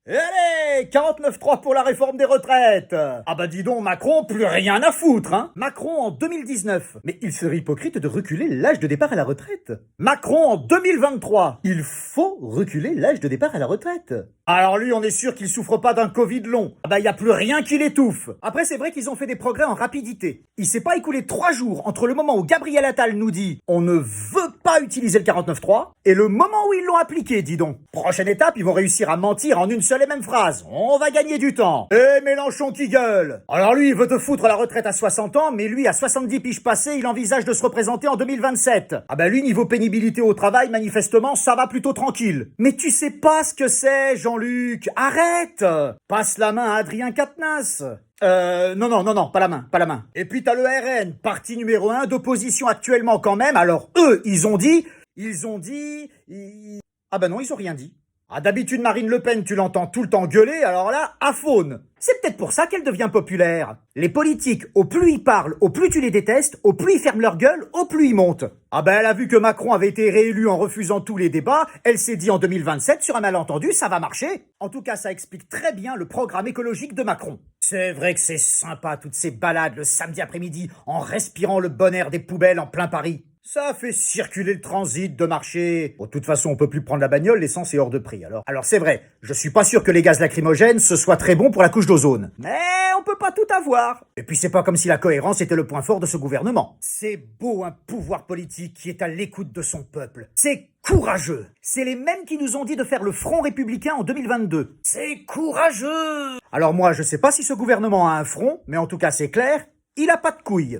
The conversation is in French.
Et allez, 49.3 pour la réforme des retraites. Ah bah dis donc, Macron, plus rien à foutre, hein. Macron en 2019. Mais il serait hypocrite de reculer l'âge de départ à la retraite. Macron en 2023. Il faut reculer l'âge de départ à la retraite. Alors lui, on est sûr qu'il souffre pas d'un Covid long. Ah bah y a plus rien qui l'étouffe. Après, c'est vrai qu'ils ont fait des progrès en rapidité. Il s'est pas écoulé 3 jours entre le moment où Gabriel Attal nous dit « on ne veut pas utiliser le 49.3 » et le moment où ils l'ont appliqué, dis donc. Prochaine étape, ils vont réussir à mentir en une seule et même phrase. On va gagner du temps. Et Mélenchon qui gueule. Alors lui, il veut te foutre la retraite à 60 ans, mais lui, à 70 piges passées, il envisage de se représenter en 2027. Ah bah lui, niveau pénibilité au travail, manifestement, ça va plutôt tranquille. Mais tu sais pas ce que c'est, Jean-Luc. Arrête. Passe la main à Adrien Quatennens. Non, pas la main. Et puis t'as le RN, parti numéro 1 d'opposition actuellement quand même. Alors eux, ils ont dit... Ah bah non, ils ont rien dit. Ah, d'habitude, Marine Le Pen, tu l'entends tout le temps gueuler, alors là, à faune. C'est peut-être pour ça qu'elle devient populaire. Les politiques, au plus ils parlent, au plus tu les détestes, au plus ils ferment leur gueule, au plus ils montent. Ah ben, elle a vu que Macron avait été réélu en refusant tous les débats, elle s'est dit en 2027, sur un malentendu, ça va marcher. En tout cas, ça explique très bien le programme écologique de Macron. C'est vrai que c'est sympa, toutes ces balades le samedi après-midi, en respirant le bon air des poubelles en plein Paris. Ça fait circuler le transit de marché. Bon, de toute façon, on peut plus prendre la bagnole, l'essence est hors de prix. Alors c'est vrai, je suis pas sûr que les gaz lacrymogènes, ce soit très bon pour la couche d'ozone. Mais on peut pas tout avoir. Et puis c'est pas comme si la cohérence était le point fort de ce gouvernement. C'est beau un pouvoir politique qui est à l'écoute de son peuple. C'est courageux. C'est les mêmes qui nous ont dit de faire le front républicain en 2022. C'est courageux. Alors moi, je sais pas si ce gouvernement a un front, mais en tout cas c'est clair, il a pas de couilles.